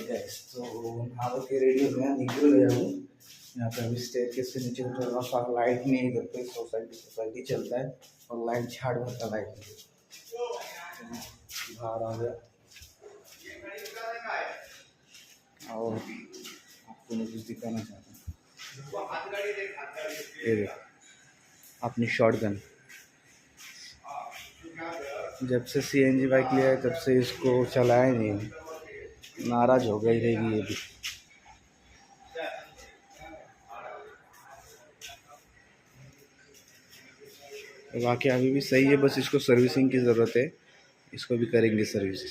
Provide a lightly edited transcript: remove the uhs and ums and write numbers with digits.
Gas तो नहा के रेडी हो गया, निकल गया हूँ। यहाँ पे अभी स्टेयरकेस से नीचे उतर रहा हूँ। लाइट नहीं है इधर पे, सोसाइटी चलता है और लाइट झाड़ भरता लाइट बाहर आ गया। और आपको मैं कुछ दिखाना चाहता हूँ, ये देखो अपनी शॉटगन। जब से CNG बाइक लिया है तब से इसको चलाया नहीं, नाराज हो गई रहेगी ये भी। तो बाकी अभी भी सही है, बस इसको सर्विसिंग की ज़रूरत है, इसको भी करेंगे सर्विस।